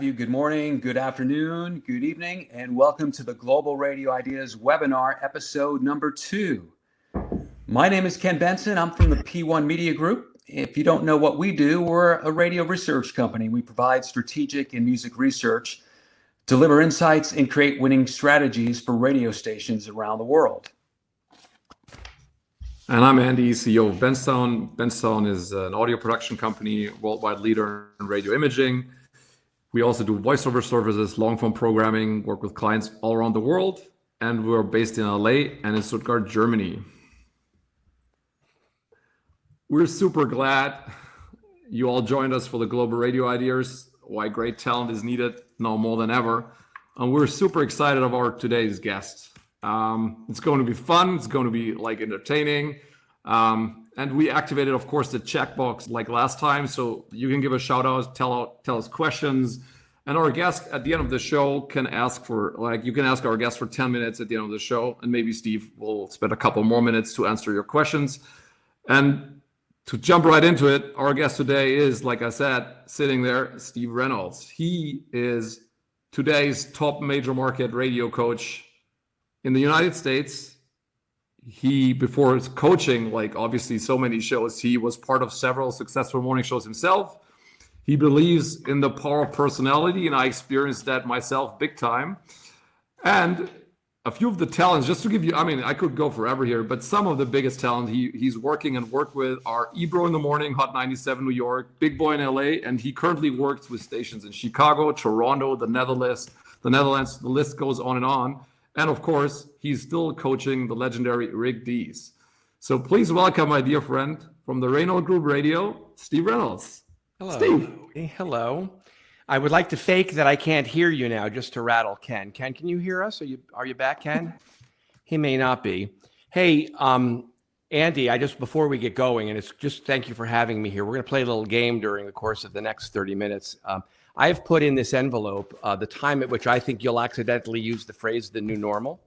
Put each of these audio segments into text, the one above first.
Good morning, good afternoon, good evening, and welcome to the Global Radio Ideas webinar, episode number 2. My name is Ken Benson. I'm from the P1 Media Group. If you don't know what we do, we're a radio research company. We provide strategic and music research, deliver insights, and create winning strategies for radio stations around the world. And I'm Andy, CEO of Benson. Benson is an audio production company, worldwide leader in radio imaging. We also do voiceover services, long-form programming, work with clients all around the world, and we're based in LA and in Stuttgart, Germany. We're super glad you all joined us for the Global Radio Ideas, why great talent is needed now more than ever. And we're super excited about today's guest. It's going to be fun, it's going to be entertaining. And we activated, of course, the checkbox like last time, so you can give a shout out, tell us questions, and our guest at the end of the show can ask you can ask our guest for 10 minutes at the end of the show, and maybe Steve will spend a couple more minutes to answer your questions. And to jump right into it, our guest today is, like I said, sitting there, Steve Reynolds. He is today's top major market radio coach in the United States. He, before his coaching, obviously so many shows, he was part of several successful morning shows himself. He believes in the power of personality, and I experienced that myself big time. And a few of the talents, just to give you, I could go forever here, but some of the biggest talent he's working and worked with are Ebro in the morning, Hot 97 New York, Big Boy in LA, and he currently works with stations in Chicago, Toronto, the Netherlands, the list goes on and on. And of course, he's still coaching the legendary Rick Dees. So please welcome my dear friend from the Reynolds Group Radio, Steve Reynolds. Hello. Steve. Hey, hello. I would like to fake that I can't hear you now, just to rattle Ken. Ken, can you hear us? Are you back, Ken? He may not be. Hey, Andy, before we get going, and it's just thank you for having me here. We're going to play a little game during the course of the next 30 minutes. I have put in this envelope the time at which I think you'll accidentally use the phrase "the new normal."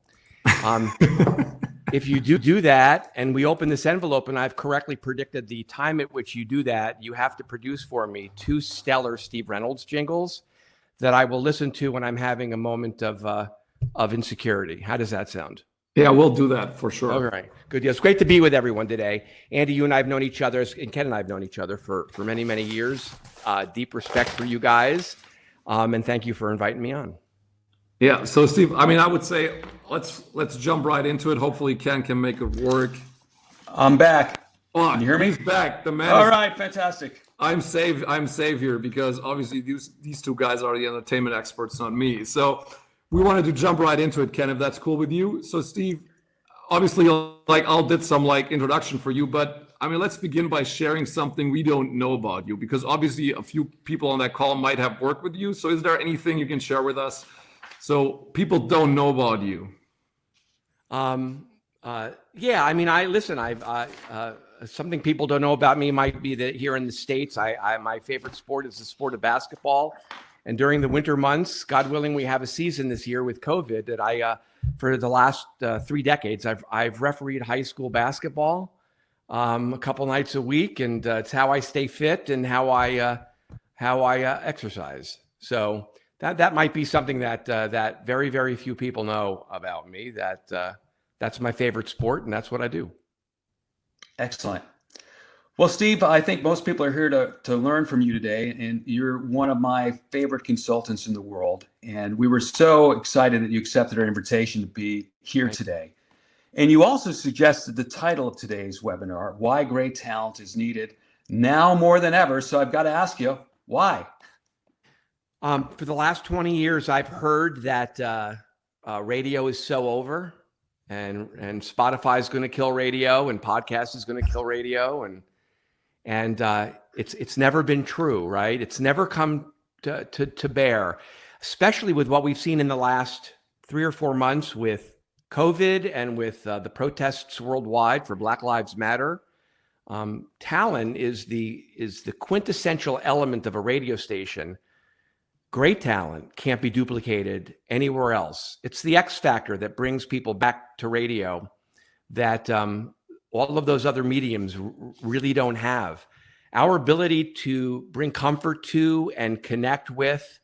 If you do that, and we open this envelope, and I've correctly predicted the time at which you do that, you have to produce for me 2 stellar Steve Reynolds jingles that I will listen to when I'm having a moment of insecurity. How does that sound? Yeah, we'll do that for sure. All right, good. It's great to be with everyone today. Andy, you and I have known each other, and Ken and I have known each other for many, many years. Deep respect for you guys, and thank you for inviting me on. Yeah, so Steve, I would say let's jump right into it. Hopefully Ken can make it work. I'm back. Can you hear me? He's back. The man. All right, fantastic. I'm safe here because obviously these 2 guys are the entertainment experts, not me. So we wanted to jump right into it, Ken, if that's cool with you. So Steve, obviously I'll did some introduction for you, but let's begin by sharing something we don't know about you, because obviously a few people on that call might have worked with you. So is there anything you can share with us so people don't know about you? Something people don't know about me might be that here in the States, my favorite sport is the sport of basketball. And during the winter months, God willing, we have a season this year with COVID that for the last 3 decades, I've refereed high school basketball a couple nights a week, and it's how I stay fit and how I exercise. So that might be something that very, very few people know about me. That's my favorite sport, and that's what I do. Excellent. Well, Steve, I think most people are here to learn from you today, and you're one of my favorite consultants in the world. And we were so excited that you accepted our invitation to be here today. And you also suggested the title of today's webinar, Why Great Talent is Needed Now More Than Ever. So I've got to ask you, why? For the last 20 years, I've heard that radio is so over, and Spotify is going to kill radio, and podcast is going to kill radio, and it's never been true, right? It's never come to bear, especially with what we've seen in the last 3 or 4 months with COVID and with the protests worldwide for Black Lives Matter. Talent is the quintessential element of a radio station. Great talent can't be duplicated anywhere else. It's the X factor that brings people back to radio that all of those other mediums really don't have. Our ability to bring comfort to and connect with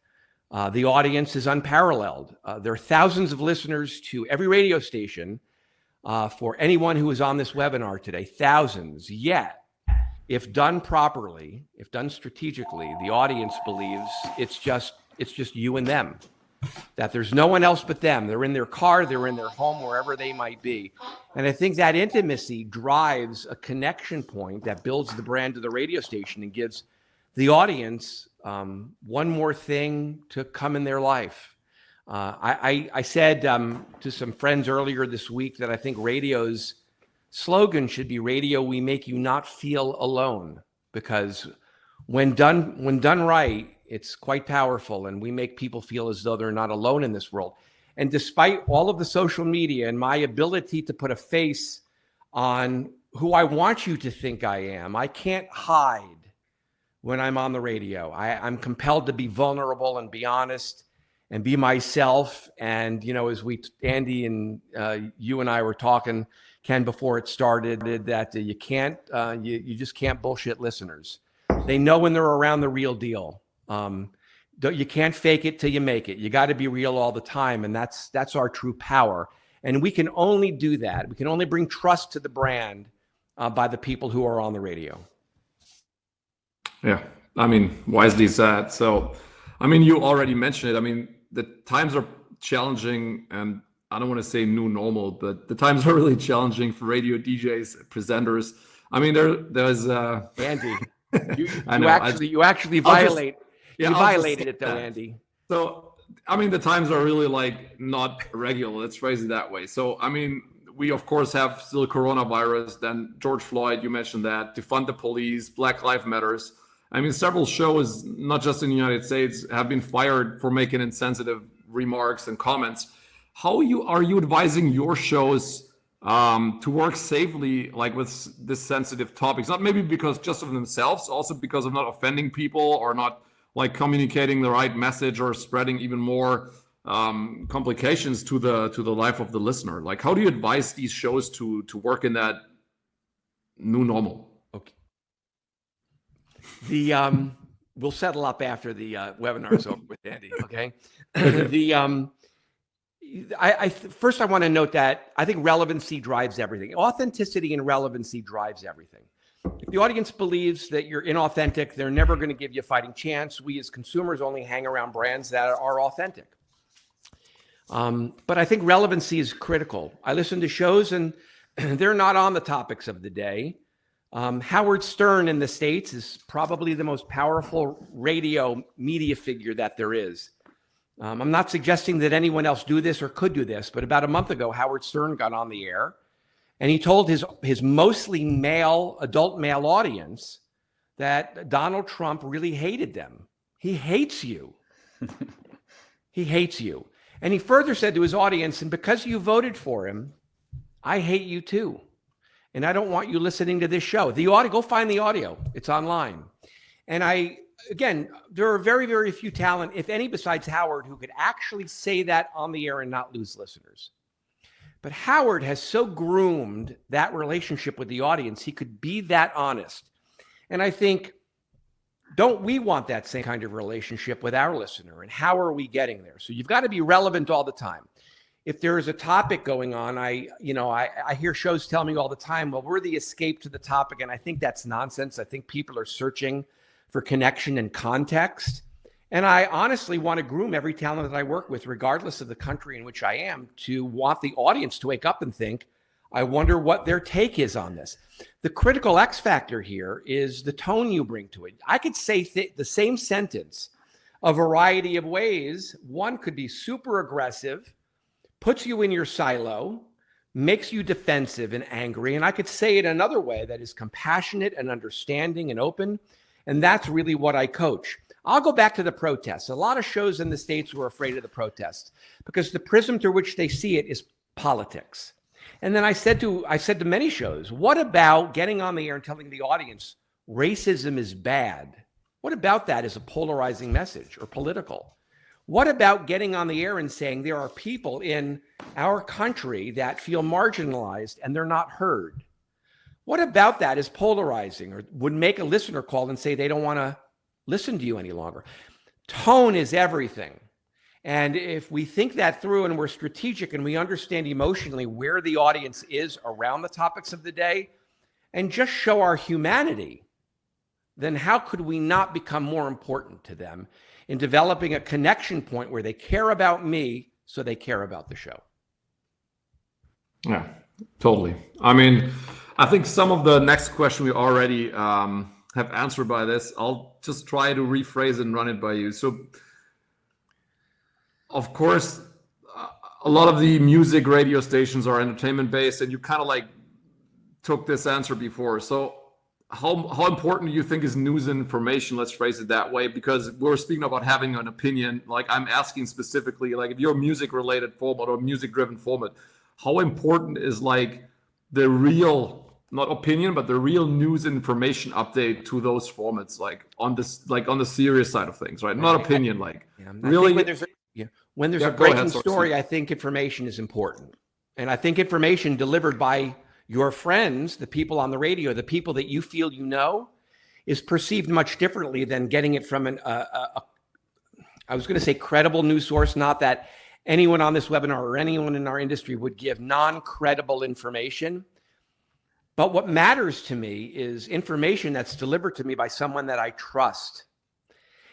The audience is unparalleled. There are thousands of listeners to every radio station for anyone who is on this webinar today, thousands. Yet, if done properly, if done strategically, the audience believes it's just you and them, that there's no one else but them. They're in their car, they're in their home, wherever they might be. And I think that intimacy drives a connection point that builds the brand of the radio station and gives the audience one more thing to come in their life. I said to some friends earlier this week that I think radio's slogan should be "Radio we make you not feel alone," because when done right, it's quite powerful, and we make people feel as though they're not alone in this world. And despite all of the social media and my ability to put a face on who I want you to think I am, I can't hide when I'm on the radio. I'm compelled to be vulnerable and be honest and be myself. And, as Andy and you and I were talking, Ken, before it started, that you just can't bullshit listeners. They know when they're around the real deal. You can't fake it till you make it. You got to be real all the time. And that's our true power. And we can only do that. We can only bring trust to the brand by the people who are on the radio. Yeah, wisely said. So, you already mentioned it. The times are challenging, and I don't want to say new normal, but the times are really challenging for radio DJs, presenters. There's Andy, you actually violated it though, Andy. So, the times are really not regular. Let's phrase it that way. So, we of course have still coronavirus, then George Floyd, you mentioned that, defund the police, Black Lives Matters. Several shows, not just in the United States, have been fired for making insensitive remarks and comments. How are you advising your shows to work safely, with this sensitive topics? Not maybe because just of themselves, also because of not offending people or not communicating the right message or spreading even more complications to the life of the listener. How do you advise these shows to work in that new normal? Okay. We'll settle up after the webinar is over with Andy. Okay. First I want to note that I think relevancy drives everything. Authenticity and relevancy drives everything. If the audience believes that you're inauthentic, they're never going to give you a fighting chance. We as consumers only hang around brands that are authentic. But I think relevancy is critical. I listen to shows and they're not on the topics of the day. Howard Stern in the States is probably the most powerful radio media figure that there is. I'm not suggesting that anyone else do this or could do this, but about a month ago, Howard Stern got on the air and he told his mostly adult male audience that Donald Trump really hated them. He hates you. He hates you. And he further said to his audience, and because you voted for him, I hate you too. And I don't want you listening to this show. The audio, go find the audio. It's online. And again, there are very, very few talent, if any, besides Howard, who could actually say that on the air and not lose listeners. But Howard has so groomed that relationship with the audience, he could be that honest. And I think, don't we want that same kind of relationship with our listener? And how are we getting there? So you've got to be relevant all the time. If there is a topic going on, I hear shows tell me all the time, well, we're the escape to the topic. And I think that's nonsense. I think people are searching for connection and context. And I honestly want to groom every talent that I work with, regardless of the country in which I am, to want the audience to wake up and think, I wonder what their take is on this. The critical X factor here is the tone you bring to it. I could say the same sentence a variety of ways. One could be super aggressive, puts you in your silo, makes you defensive and angry. And I could say it another way that is compassionate and understanding and open. And that's really what I coach. I'll go back to the protests. A lot of shows in the States were afraid of the protests because the prism through which they see it is politics. And then I said to many shows, what about getting on the air and telling the audience racism is bad? What about that as a polarizing message or political? What about getting on the air and saying there are people in our country that feel marginalized and they're not heard? What about that is polarizing or would make a listener call and say they don't want to listen to you any longer? tone is everything. And if we think that through and we're strategic and we understand emotionally where the audience is around the topics of the day and just show our humanity, then how could we not become more important to them in developing a connection point where they care about me so they care about the show? Yeah, totally. I mean, I think some of the next question we already have answered by this. I'll just try to rephrase it and run it by you. So, of course, a lot of the music radio stations are entertainment based, and you kind of like took this answer before. So how important do you think is news and information? Let's phrase it that way, because we're speaking about having an opinion. Like I'm asking specifically, like if you're a music related format or music driven format, how important is like the real, not opinion, but the real news and information update to those formats, like on this, like on the serious side of things, right? Not opinion, like really. When there's a breaking story, I think information is important. And I think information delivered by your friends, the people on the radio, the people that you feel you know, is perceived much differently than getting it from I was going to say credible news source, not that anyone on this webinar or anyone in our industry would give non-credible information. But what matters to me is information that's delivered to me by someone that I trust.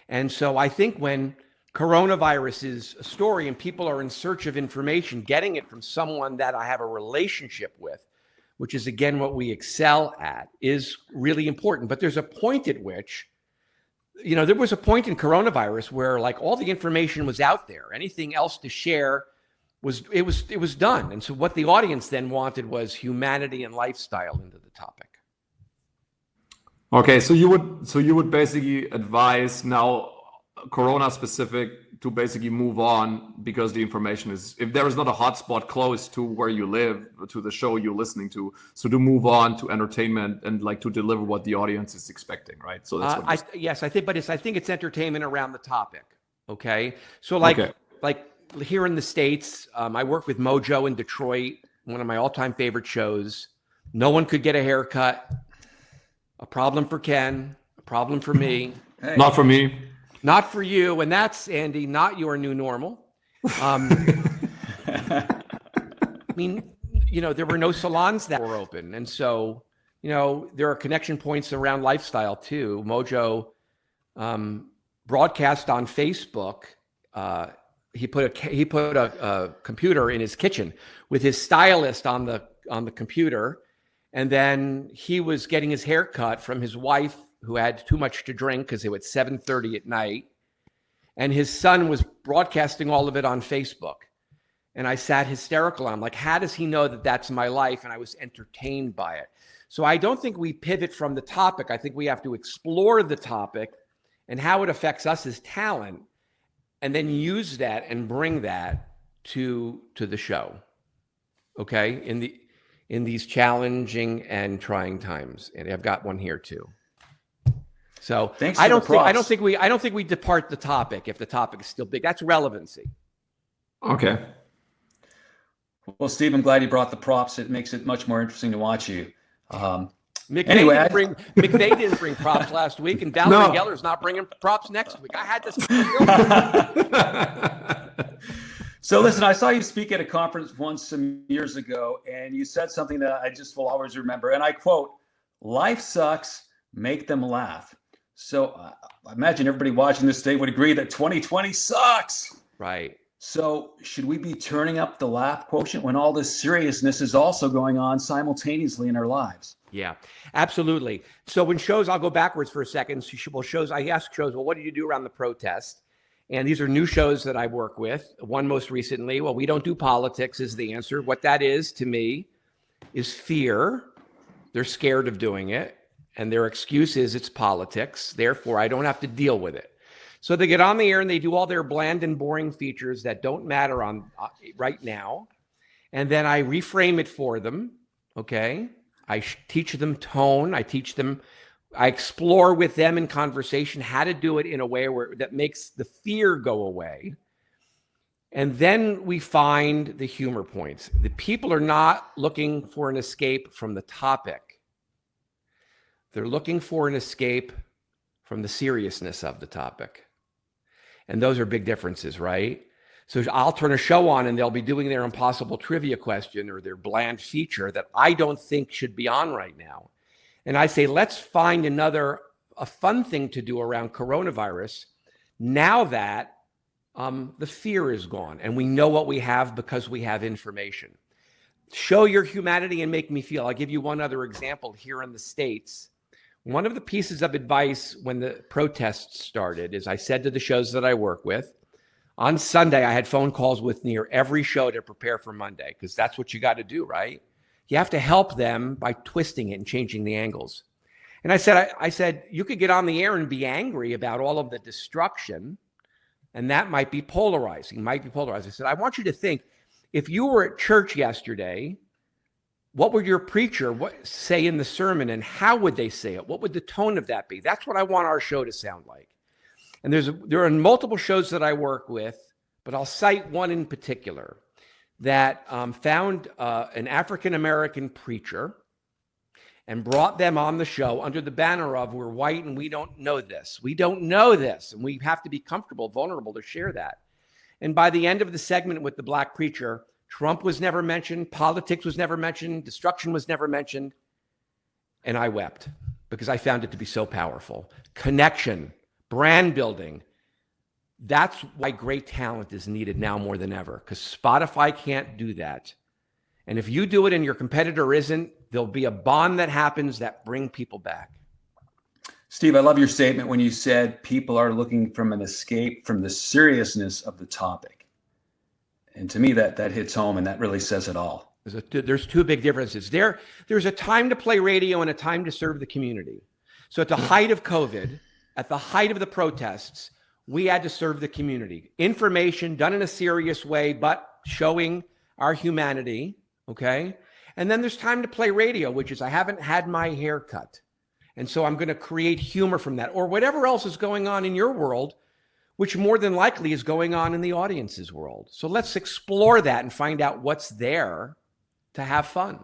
And so I think when coronavirus is a story and people are in search of information, getting it from someone that I have a relationship with, which is again what we excel at, is really important. But there's a point at which, you know, there was a point in coronavirus where like all the information was out there. Anything else to share was done. And so what the audience then wanted was humanity and lifestyle into the topic. Okay, so you would basically advise now Corona specific to basically move on, because the information is, if there is not a hotspot close to where you live, to the show you're listening to, so to move on to entertainment and like to deliver what the audience is expecting, right? So that's what I think it's entertainment around the topic. Okay, so like here in the States, I work with Mojo in Detroit, one of my all-time favorite shows. No one could get a haircut. A problem for Ken, a problem for me. Hey. Not for me. Not for you, and that's, Andy, not your new normal. I mean, you know, there were no salons that were open. And so, you know, there are connection points around lifestyle too. Mojo broadcast on Facebook. He put a computer in his kitchen with his stylist on the computer. And then he was getting his hair cut from his wife, who had too much to drink because it was 7:30 at night. And his son was broadcasting all of it on Facebook. And I sat hysterical. I'm like, how does he know that that's my life? And I was entertained by it. So I don't think we pivot from the topic. I think we have to explore the topic and how it affects us as talent, and then use that and bring that to the show. Okay? In these challenging and trying times. And I've got one here too. So I don't think we depart the topic if the topic is still big. That's relevancy. Okay. Well, Steve, I'm glad you brought the props. It makes it much more interesting to watch you. McVay didn't bring props last week, and Valerie Geller's not bringing props next week. I had to. So listen, I saw you speak at a conference once some years ago, and you said something that I just will always remember. And I quote, "Life sucks, make them laugh." So I imagine everybody watching this today would agree that 2020 sucks. Right. So should we be turning up the laugh quotient when all this seriousness is also going on simultaneously in our lives? Yeah, absolutely. So when shows, I'll go backwards for a second. I ask shows, well, what did you do around the protest? And these are new shows that I work with. One most recently, well, we don't do politics is the answer. What that is to me is fear. They're scared of doing it. And their excuse is it's politics. Therefore, I don't have to deal with it. So they get on the air and they do all their bland and boring features that don't matter on right now. And then I reframe it for them. Okay. I teach them tone. I explore with them in conversation how to do it in a way that makes the fear go away. And then we find the humor points. The people are not looking for an escape from the topic. They're looking for an escape from the seriousness of the topic. And those are big differences, right? So I'll turn a show on and they'll be doing their impossible trivia question or their bland feature that I don't think should be on right now. And I say, let's find a fun thing to do around coronavirus now that the fear is gone and we know what we have because we have information. Show your humanity and make me feel. I'll give you one other example here in the States. One of the pieces of advice when the protests started is I said to the shows that I work with, on Sunday, I had phone calls with near every show to prepare for Monday, because that's what you got to do, right? You have to help them by twisting it and changing the angles. And I said, you could get on the air and be angry about all of the destruction, and that might be polarizing, I said, I want you to think, if you were at church yesterday, what would your preacher say in the sermon, and how would they say it? What would the tone of that be? That's what I want our show to sound like. And there are multiple shows that I work with, but I'll cite one in particular that found an African-American preacher and brought them on the show under the banner of we're white and we don't know this. We don't know this. And we have to be comfortable, vulnerable to share that. And by the end of the segment with the black preacher, Trump was never mentioned. Politics was never mentioned. Destruction was never mentioned. And I wept because I found it to be so powerful. Connection. Brand building. That's why great talent is needed now more than ever, because Spotify can't do that. And if you do it and your competitor isn't, there'll be a bond that happens that bring people back. Steve, I love your statement when you said people are looking from an escape from the seriousness of the topic. And to me, that hits home, and that really says it all. There's two big differences. There's a time to play radio and a time to serve the community. So at the height of COVID, at the height of the protests, we had to serve the community. Information done in a serious way, but showing our humanity, okay? And then there's time to play radio, which is I haven't had my hair cut. And so I'm going to create humor from that, or whatever else is going on in your world, which more than likely is going on in the audience's world. So let's explore that and find out what's there to have fun.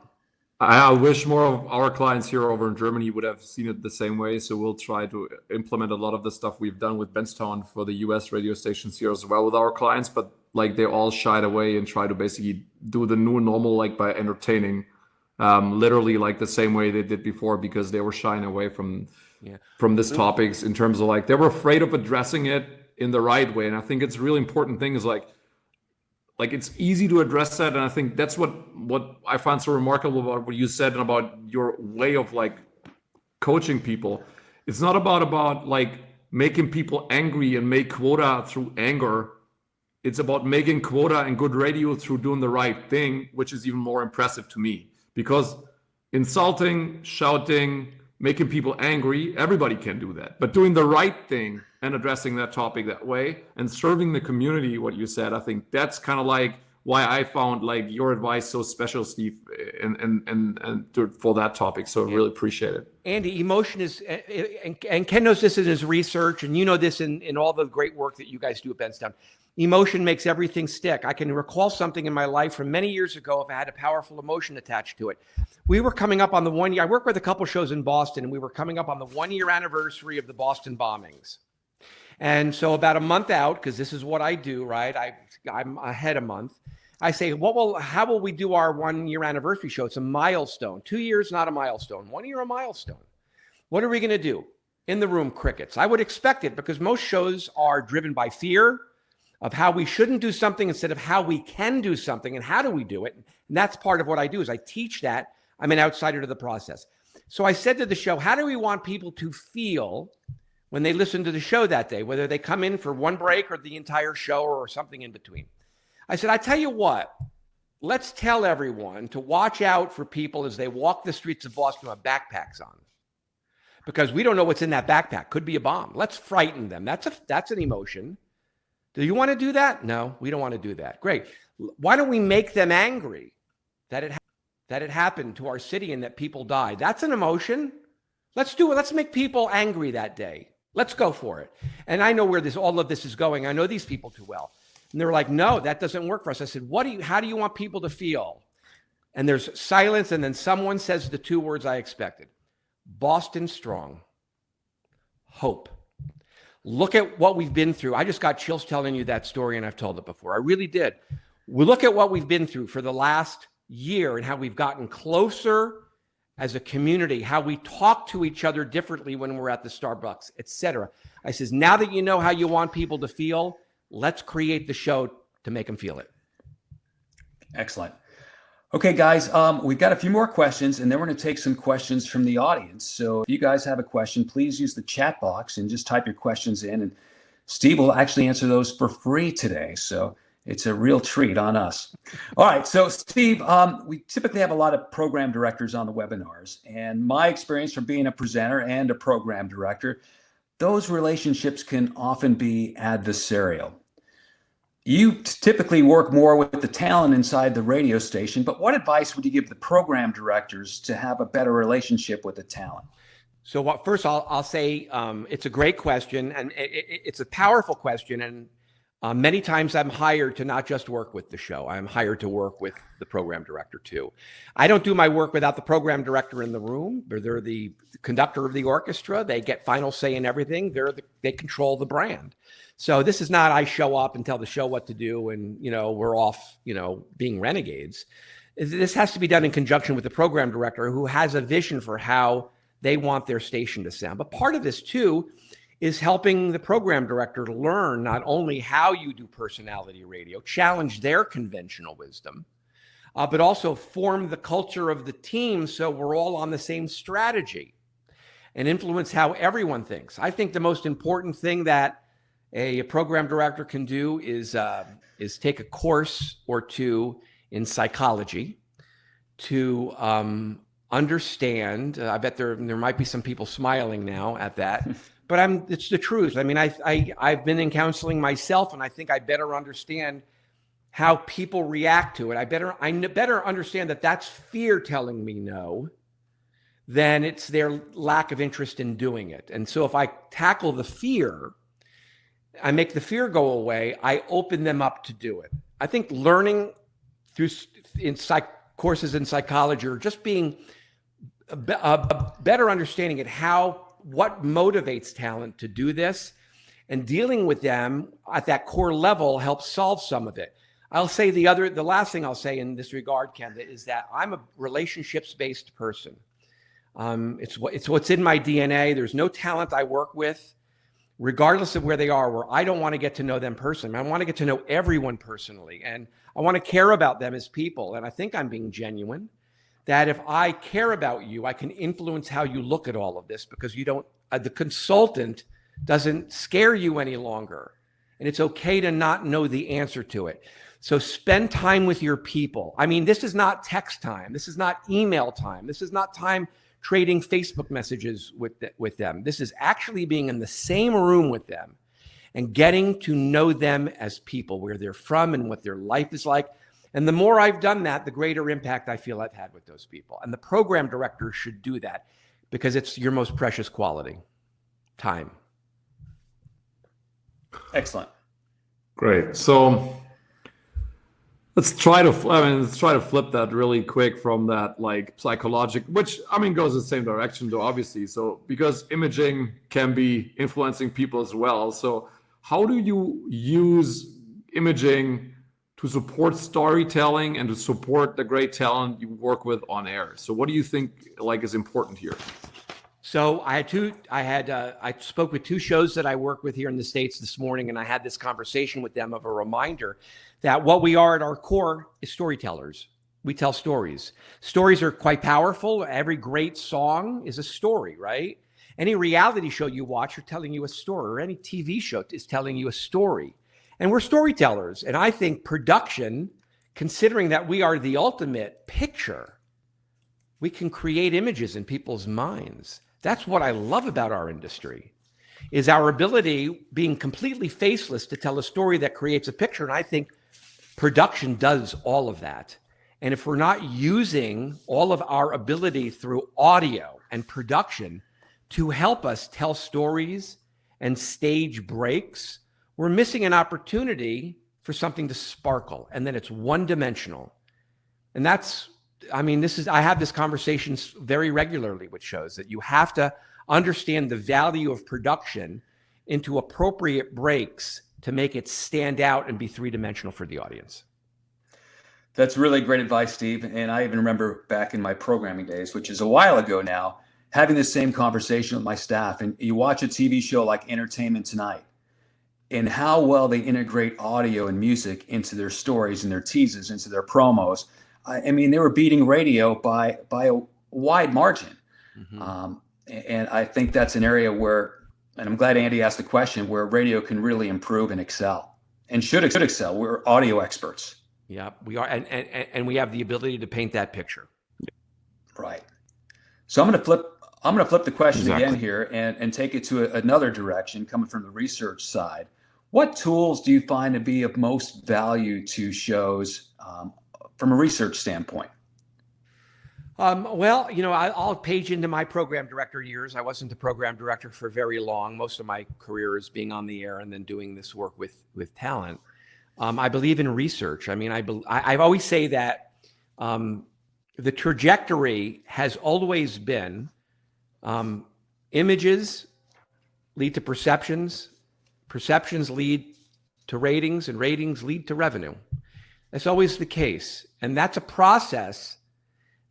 I wish more of our clients here over in Germany would have seen it the same way. So we'll try to implement a lot of the stuff we've done with Benztown for the US radio stations here as well with our clients. But like they all shied away and try to basically do the new normal, like by entertaining, literally like the same way they did before, because they were shying away from this topics in terms of like they were afraid of addressing it in the right way. And I think it's a really important thing is like it's easy to address that. And I think that's what I find so remarkable about what you said and about your way of like coaching people. It's not about like making people angry and make quota through anger. It's about making quota and good radio through doing the right thing, which is even more impressive to me, because insulting, shouting, making people angry, everybody can do that. But doing the right thing and addressing that topic that way and serving the community, what you said, I think that's kind of like why I found like your advice so special, Steve, and for that topic. So I really appreciate it. Andy, emotion is, and Ken knows this in his research, and you know this in all the great work that you guys do at Benztown. Emotion makes everything stick. I can recall something in my life from many years ago if I had a powerful emotion attached to it. We were coming up on the 1 year, I worked with a couple shows in Boston, and we were coming up on the 1 year anniversary of the Boston bombings. And so about a month out, because this is what I do, right? I'm ahead a month. I say, how will we do our 1 year anniversary show? It's a milestone. 2 years, not a milestone. 1 year, a milestone. What are we going to do? In the room, crickets. I would expect it, because most shows are driven by fear of how we shouldn't do something instead of how we can do something and how do we do it. And that's part of what I do is I teach that. I'm an outsider to the process. So I said to the show, how do we want people to feel when they listen to the show that day, whether they come in for one break or the entire show or something in between? I said, I tell you what, let's tell everyone to watch out for people as they walk the streets of Boston with backpacks on, because we don't know what's in that backpack. Could be a bomb. Let's frighten them. That's an emotion. Do you want to do that? No, we don't want to do that. Great. Why don't we make them angry that it happened to our city and that people died? That's an emotion. Let's do it. Let's make people angry that day. Let's go for it. And I know where all of this is going. I know these people too well. And they were like, no, that doesn't work for us. I said, how do you want people to feel? And there's silence. And then someone says the two words I expected: Boston strong, hope. Look at what we've been through. I just got chills telling you that story, and I've told it before. I really did. We look at what we've been through for the last year and how we've gotten closer as a community, how we talk to each other differently when we're at the Starbucks, etc. I says, now that you know how you want people to feel, let's create the show to make them feel it. Excellent. Okay, guys, we've got a few more questions, and then we're going to take some questions from the audience. So if you guys have a question, please use the chat box and just type your questions in, and Steve will actually answer those for free today. So it's a real treat on us. All right, so Steve, we typically have a lot of program directors on the webinars, and my experience from being a presenter and a program director, those relationships can often be adversarial. You typically work more with the talent inside the radio station, but what advice would you give the program directors to have a better relationship with the talent? So first I'll say it's a great question, and it's a powerful question. And many times I'm hired to not just work with the show. I'm hired to work with the program director too. I don't do my work without the program director in the room. They're the conductor of the orchestra. They get final say in everything. They control the brand. So this is not I show up and tell the show what to do and, we're off, being renegades. This has to be done in conjunction with the program director who has a vision for how they want their station to sound. But part of this too is helping the program director to learn not only how you do personality radio, challenge their conventional wisdom, but also form the culture of the team so we're all on the same strategy and influence how everyone thinks. I think the most important thing that a program director can do is take a course or two in psychology to understand. I bet there might be some people smiling now at that, but it's the truth. I mean, I've been in counseling myself, and I think I better understand how people react to it. I better understand that that's fear telling me no, than it's their lack of interest in doing it. And so if I tackle the fear, I make the fear go away, I open them up to do it. I think learning through courses in psychology, or just being a better understanding at what motivates talent to do this, and dealing with them at that core level helps solve some of it. I'll say the last thing I'll say in this regard, Ken, is that I'm a relationships-based person. It's what's in my DNA. There's no talent I work with, regardless of where they are, where I don't want to get to know them personally. I want to get to know everyone personally, and I want to care about them as people. And I think I'm being genuine, that if I care about you, I can influence how you look at all of this, because the consultant doesn't scare you any longer. And it's okay to not know the answer to it. So spend time with your people. I mean, this is not text time. This is not email time. This is not time trading Facebook messages with them. This is actually being in the same room with them and getting to know them as people, where they're from and what their life is like. And the more I've done that, the greater impact I feel I've had with those people. And the program director should do that, because it's your most precious quality, time. Excellent. Great. So let's try to flip that really quick from that psychological, which goes the same direction though, obviously. So because imaging can be influencing people as well. So how do you use imaging to support storytelling and to support the great talent you work with on air? So what do you think is important here? So I spoke with two shows that I work with here in the States this morning, and I had this conversation with them of a reminder that what we are at our core is storytellers. We tell stories. Stories are quite powerful. Every great song is a story, right? Any reality show you watch are telling you a story, or any TV show is telling you a story. And we're storytellers. And I think production, considering that we are the ultimate picture, we can create images in people's minds. That's what I love about our industry, is our ability, being completely faceless, to tell a story that creates a picture. And I think production does all of that. And if we're not using all of our ability through audio and production to help us tell stories and stage breaks, we're missing an opportunity for something to sparkle. And then it's one-dimensional. And I have this conversation very regularly with shows, that you have to understand the value of production into appropriate breaks to make it stand out and be three-dimensional for the audience. That's really great advice, Steve. And I even remember back in my programming days, which is a while ago now, having the same conversation with my staff. And you watch a TV show like Entertainment Tonight and how well they integrate audio and music into their stories and their teases, into their promos. I mean, they were beating radio by a wide margin. And I think that's an area where, and I'm glad Andy asked the question, where radio can really improve and excel, and should excel. We're audio experts. Yeah, we are, and we have the ability to paint that picture. Right. So I'm going to flip the question again here and take it to another direction, coming from the research side. What tools do you find to be of most value to shows from a research standpoint? Well, I'll page into my program director years. I wasn't the program director for very long. Most of my career is being on the air and then doing this work with talent. I believe in research. I mean, I always say that the trajectory has always been images lead to perceptions, perceptions lead to ratings, and ratings lead to revenue. That's always the case. And that's a process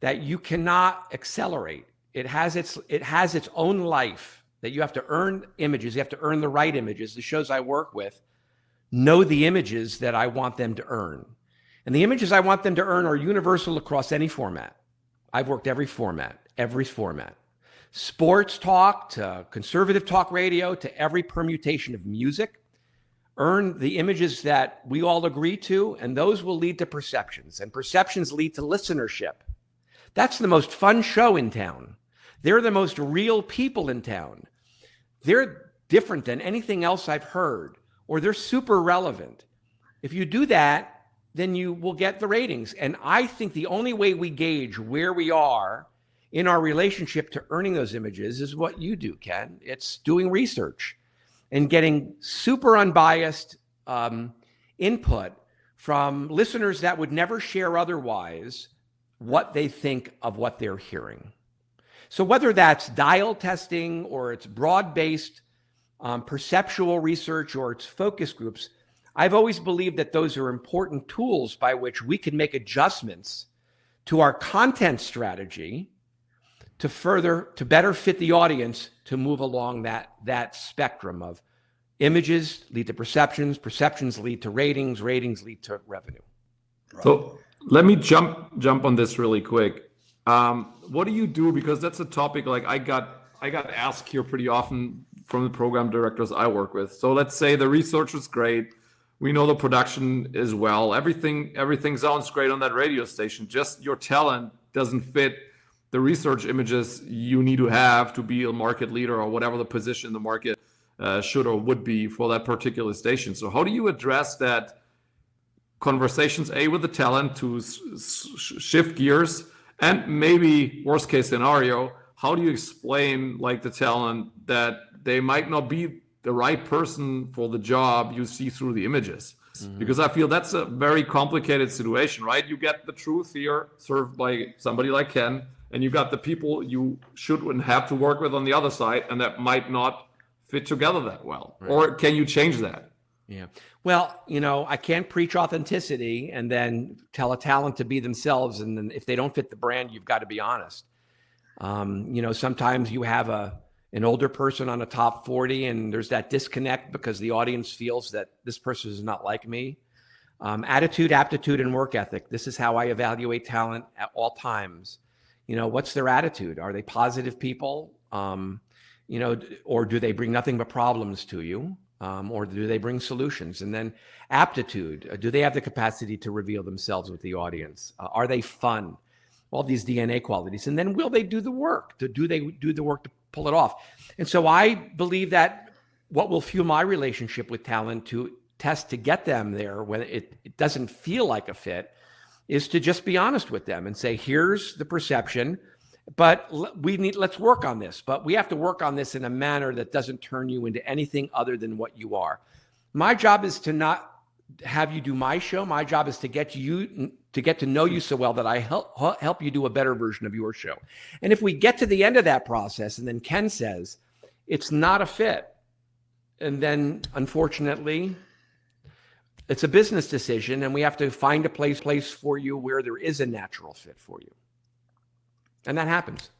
that you cannot accelerate. It has its own life, that you have to earn images. You have to earn the right images. The shows I work with know the images that I want them to earn. And the images I want them to earn are universal across any format. I've worked every format. Sports talk to conservative talk radio to every permutation of music. Earn the images that we all agree to, and those will lead to perceptions. And perceptions lead to listenership. That's the most fun show in town. They're the most real people in town. They're different than anything else I've heard, or they're super relevant. If you do that, then you will get the ratings. And I think the only way we gauge where we are in our relationship to earning those images is what you do, Ken. It's doing research and getting super unbiased input from listeners that would never share otherwise what they think of what they're hearing. So whether that's dial testing or it's broad-based perceptual research or it's focus groups, I've always believed that those are important tools by which we can make adjustments to our content strategy to better fit the audience to move along that spectrum of images lead to perceptions, perceptions lead to ratings, ratings lead to revenue. Right. So let me jump on this really quick. What do you do? Because that's a topic like I got asked here pretty often from the program directors I work with. So let's say the research is great. We know the production is well. Everything sounds great on that radio station. Just your talent doesn't fit the research images you need to have to be a market leader or whatever the position in the market should or would be for that particular station. So how do you address that conversations, with the talent to shift gears, and maybe worst case scenario, how do you explain like the talent that they might not be the right person for the job you see through the images? Mm-hmm. Because I feel that's a very complicated situation, right? You get the truth here served by somebody like Ken, and you got the people you should and have to work with on the other side, and that might not fit together that well. Right. Or can you change that? Yeah. Well, I can't preach authenticity and then tell a talent to be themselves. And then if they don't fit the brand, you've got to be honest. Sometimes you have an older person on a top 40 and there's that disconnect because the audience feels that this person is not like me. Attitude, aptitude, and work ethic. This is how I evaluate talent at all times. What's their attitude? Are they positive people? Or do they bring nothing but problems to you? Or do they bring solutions? And then aptitude, do they have the capacity to reveal themselves with the audience? Are they fun? All these DNA qualities. And then will they do the work? Do they do the work to pull it off? And so I believe that what will fuel my relationship with talent to test to get them there when it doesn't feel like a fit is to just be honest with them and say, here's the perception, but let's work on this. But we have to work on this in a manner that doesn't turn you into anything other than what you are. My job is to not have you do my show. My job is to get to know you so well that I help you do a better version of your show. And if we get to the end of that process and then Ken says, it's not a fit, And then unfortunately, it's a business decision, and we have to find a place for you where there is a natural fit for you. And that happens.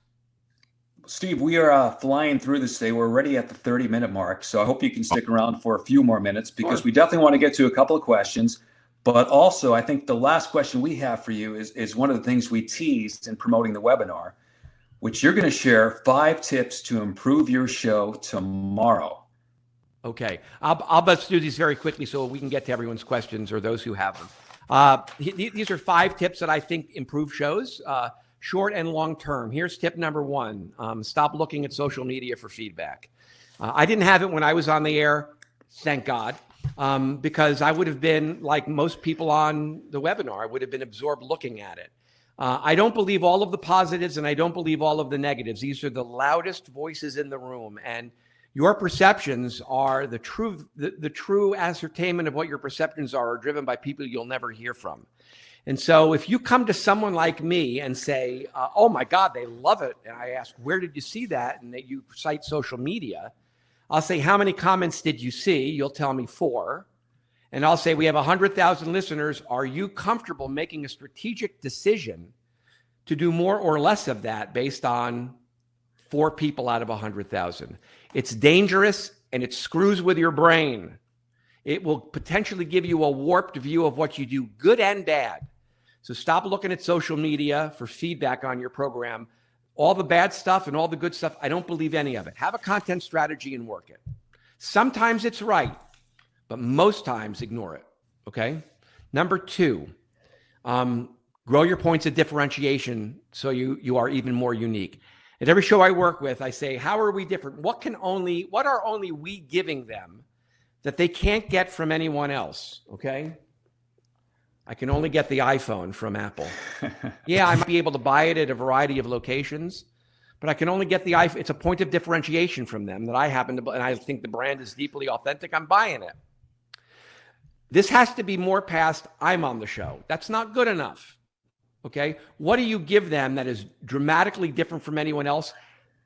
Steve, we are flying through this today. We're already at the 30-minute mark, so I hope you can stick around for a few more minutes, because Sure. we definitely want to get to a couple of questions. But also, I think the last question we have for you is one of the things we teased in promoting the webinar, which you're going to share 5 tips to improve your show tomorrow. Okay, I'll let's do these very quickly so we can get to everyone's questions or those who have them. These are 5 tips that I think improve shows, short and long term. Here's tip number 1. Stop looking at social media for feedback. I didn't have it when I was on the air, thank God, because I would have been like most people on the webinar. I would have been absorbed looking at it. I don't believe all of the positives, and I don't believe all of the negatives. These are the loudest voices in the room, and your perceptions are the true ascertainment of what your perceptions are driven by people you'll never hear from. And so if you come to someone like me and say, oh my God, they love it, and I ask, where did you see that? And that you cite social media, I'll say, how many comments did you see? You'll tell me 4. And I'll say, we have 100,000 listeners. Are you comfortable making a strategic decision to do more or less of that based on 4 people out of 100,000? It's dangerous, and it screws with your brain. It will potentially give you a warped view of what you do, good and bad. So stop looking at social media for feedback on your program. All the bad stuff and all the good stuff, I don't believe any of it. Have a content strategy and work it. Sometimes it's right, but most times ignore it, okay? Number 2, grow your points of differentiation so you are even more unique. At every show I work with, I say, how are we different? What are only we giving them that they can't get from anyone else, okay? I can only get the iPhone from Apple. Yeah, I might be able to buy it at a variety of locations, but I can only get the iPhone. It's a point of differentiation from them that I happen to, and I think the brand is deeply authentic. I'm buying it. This has to be more past, I'm on the show. That's not good enough. Okay, what do you give them that is dramatically different from anyone else?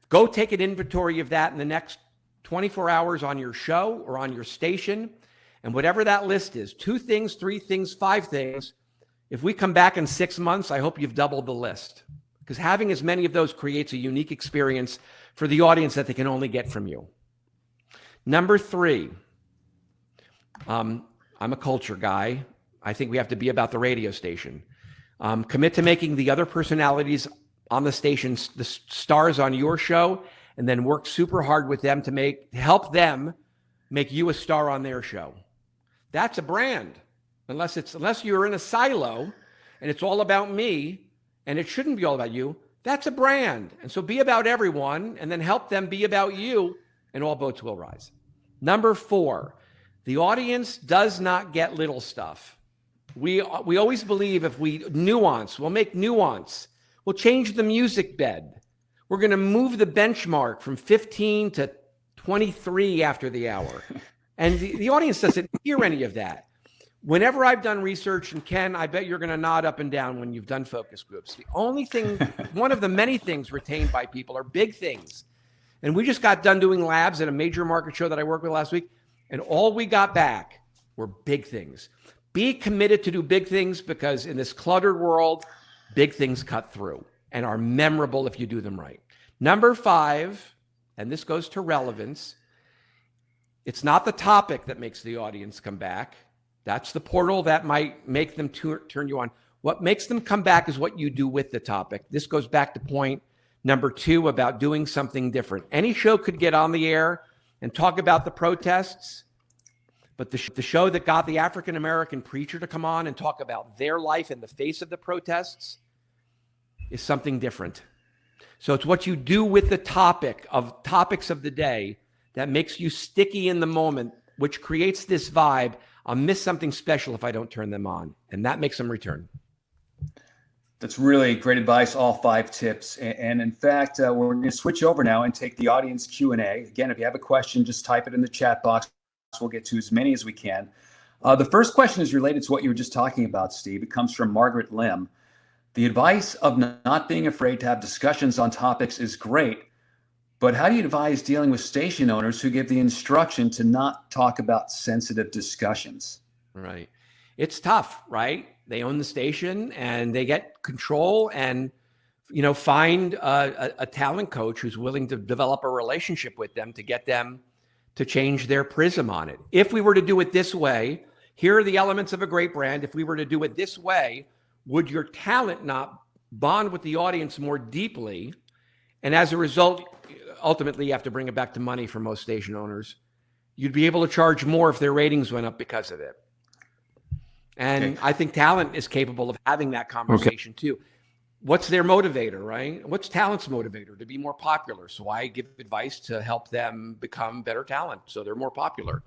Go take an inventory of that in the next 24 hours on your show or on your station. And whatever that list is, 2 things, 3 things, 5 things. If we come back in 6 months, I hope you've doubled the list, because having as many of those creates a unique experience for the audience that they can only get from you. Number 3, I'm a culture guy. I think we have to be about the radio station. Commit to making the other personalities on the station the stars on your show, and then work super hard with them to help them make you a star on their show. That's a brand. Unless you're in a silo and it's all about me, and it shouldn't be all about you, that's a brand. And so be about everyone, and then help them be about you, and all boats will rise. Number 4, the audience does not get little stuff. We always believe if we we'll make nuance. We'll change the music bed. We're going to move the benchmark from 15 to 23 after the hour. And the audience doesn't hear any of that. Whenever I've done research, and Ken, I bet you're going to nod up and down when you've done focus groups. The only thing, one of the many things retained by people are big things. And we just got done doing labs at a major market show that I worked with last week, and all we got back were big things. Be committed to do big things, because in this cluttered world, big things cut through and are memorable if you do them right. Number 5, and this goes to relevance, it's not the topic that makes the audience come back. That's the portal that might make them turn you on. What makes them come back is what you do with the topic. This goes back to point number 2 about doing something different. Any show could get on the air and talk about the protests, but the show that got the African-American preacher to come on and talk about their life in the face of the protests is something different. So it's what you do with the topics of the day that makes you sticky in the moment, which creates this vibe. I'll miss something special if I don't turn them on, and that makes them return. That's really great advice, all 5 tips. And in fact, we're going to switch over now and take the audience Q&A. Again, if you have a question, just type it in the chat box. We'll get to as many as we can. The first question is related to what you were just talking about, Steve. It comes from Margaret Lim. The advice of not being afraid to have discussions on topics is great, But how do you advise dealing with station owners who give the instruction to not talk about sensitive discussions? Right. It's tough, right? They own the station and they get control, and find a talent coach who's willing to develop a relationship with them to get them to change their prism on it. If we were to do it this way, here are the elements of a great brand. If we were to do it this way, would your talent not bond with the audience more deeply? And as a result, ultimately, you have to bring it back to money for most station owners. You'd be able to charge more if their ratings went up because of it. And okay. I think talent is capable of having that conversation too. What's their motivator, right? What's talent's motivator? To be more popular. So I give advice to help them become better talent so they're more popular.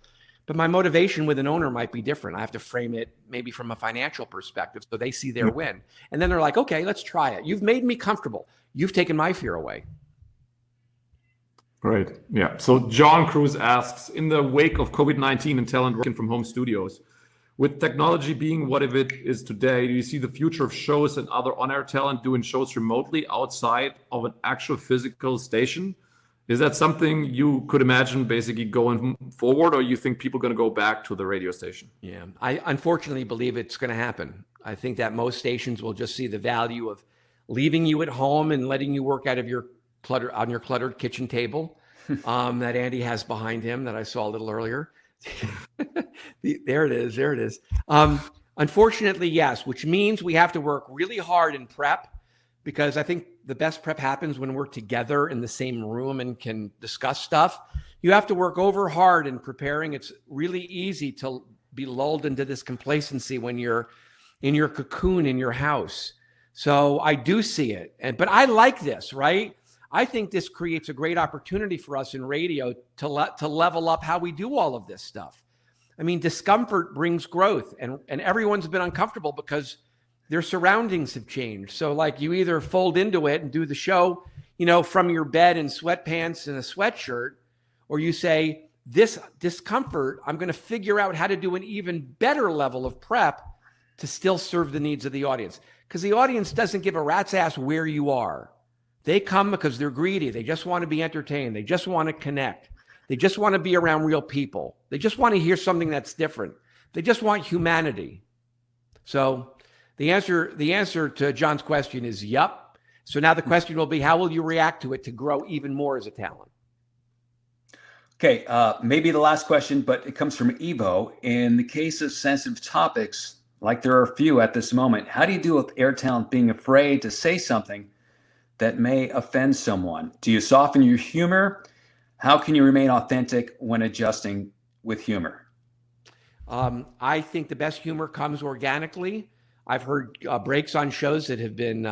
But my motivation with an owner might be different. I have to frame it maybe from a financial perspective so they see their win. And then they're like, okay, let's try it. You've made me comfortable. You've taken my fear away. Great. Yeah. So John Cruz asks, in the wake of COVID-19 and talent working from home studios, with technology being what it is today, do you see the future of shows and other on-air talent doing shows remotely outside of an actual physical station? Is that something you could imagine basically going forward, or you think people are going to go back to the radio station? Yeah, I unfortunately believe it's going to happen. I think that most stations will just see the value of leaving you at home and letting you work out of your cluttered kitchen table that Andy has behind him that I saw a little earlier. There it is. Unfortunately, yes, which means we have to work really hard in prep, because I think the best prep happens when we're together in the same room and can discuss stuff. You have to work over hard in preparing. It's really easy to be lulled into this complacency when you're in your cocoon in your house. So I do see it. But I like this, right? I think this creates a great opportunity for us in radio to level up how we do all of this stuff. I mean, discomfort brings growth, and everyone's been uncomfortable because their surroundings have changed. So like, you either fold into it and do the show, from your bed in sweatpants and a sweatshirt, or you say, this discomfort, I'm going to figure out how to do an even better level of prep to still serve the needs of the audience. Because the audience doesn't give a rat's ass where you are. They come because they're greedy. They just want to be entertained. They just want to connect. They just want to be around real people. They just want to hear something that's different. They just want humanity. So the answer to John's question is yup. So now the question will be, how will you react to it to grow even more as a talent? Okay, maybe the last question, but it comes from Evo. In the case of sensitive topics, like there are a few at this moment, how do you deal with air talent being afraid to say something that may offend someone? Do you soften your humor? How can you remain authentic when adjusting with humor? I think the best humor comes organically. I've heard breaks on shows that have been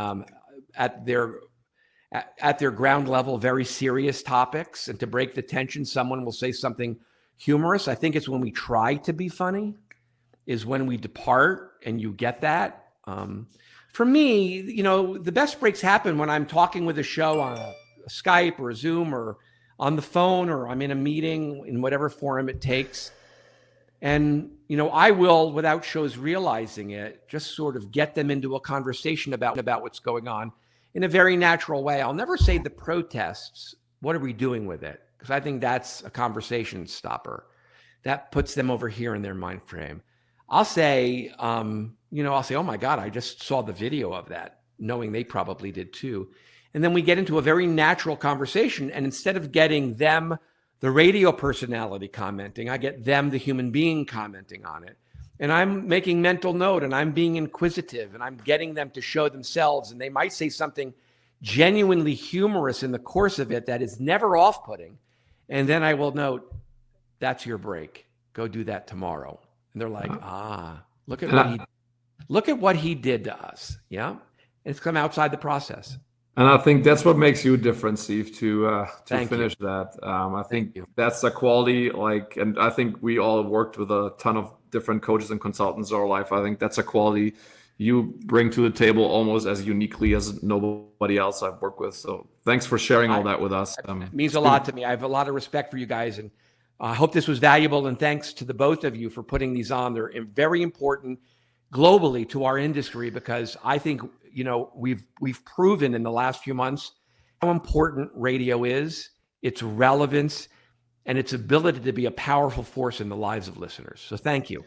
at their ground level, very serious topics. And to break the tension, someone will say something humorous. I think it's when we try to be funny is when we depart, and you get that. For me, the best breaks happen when I'm talking with a show on a Skype or a Zoom or on the phone, or I'm in a meeting in whatever forum it takes. And, I will, without shows realizing it, just sort of get them into a conversation about what's going on in a very natural way. I'll never say the protests, what are we doing with it? Because I think that's a conversation stopper. That puts them over here in their mind frame. I'll say, oh my God, I just saw the video of that, knowing they probably did too. And then we get into a very natural conversation. And instead of getting them, the radio personality commenting, I get them, the human being, commenting on it. And I'm making mental note, and I'm being inquisitive, and I'm getting them to show themselves. And they might say something genuinely humorous in the course of it that is never off-putting. And then I will note, that's your break. Go do that tomorrow. And they're like, look at what he did to us. Yeah. And it's come outside the process. And I think that's what makes you different, Steve, to finish you. that. I think that's a quality, and I think we all worked with a ton of different coaches and consultants in our life. I think that's a quality you bring to the table almost as uniquely as nobody else I've worked with. So thanks for sharing all that with us. It means a lot to me. I have a lot of respect for you guys, and I hope this was valuable. And thanks to the both of you for putting these on. They're very important globally to our industry, because I think, we've proven in the last few months how important radio is its relevance, and its ability to be a powerful force in the lives of listeners. So thank you.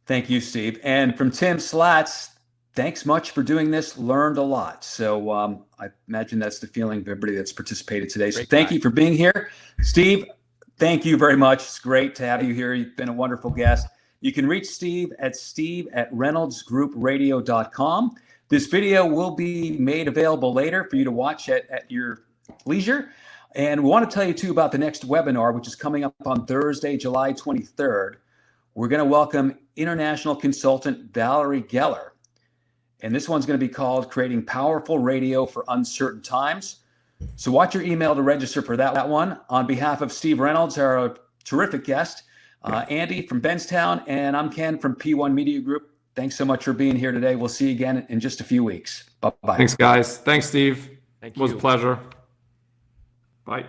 Thank you, Steve. And from Tim Slats, thanks much for doing this. Learned a lot. So I imagine that's the feeling of everybody that's participated today. So thank you for being here. Steve, thank you very much. It's great to have you here. You've been a wonderful guest. You can reach Steve at steve@reynoldsgroupradio.com. This video will be made available later for you to watch at your leisure. And we want to tell you, too, about the next webinar, which is coming up on Thursday, July 23rd. We're going to welcome international consultant Valerie Geller. And this one's going to be called Creating Powerful Radio for Uncertain Times. So watch your email to register for that one. On behalf of Steve Reynolds, our terrific guest, Andy from Benztown, and I'm Ken from P1 Media Group. Thanks so much for being here today. We'll see you again in just a few weeks. Bye-bye. Thanks, guys. Thanks, Steve. Thank It was you. a pleasure. Bye.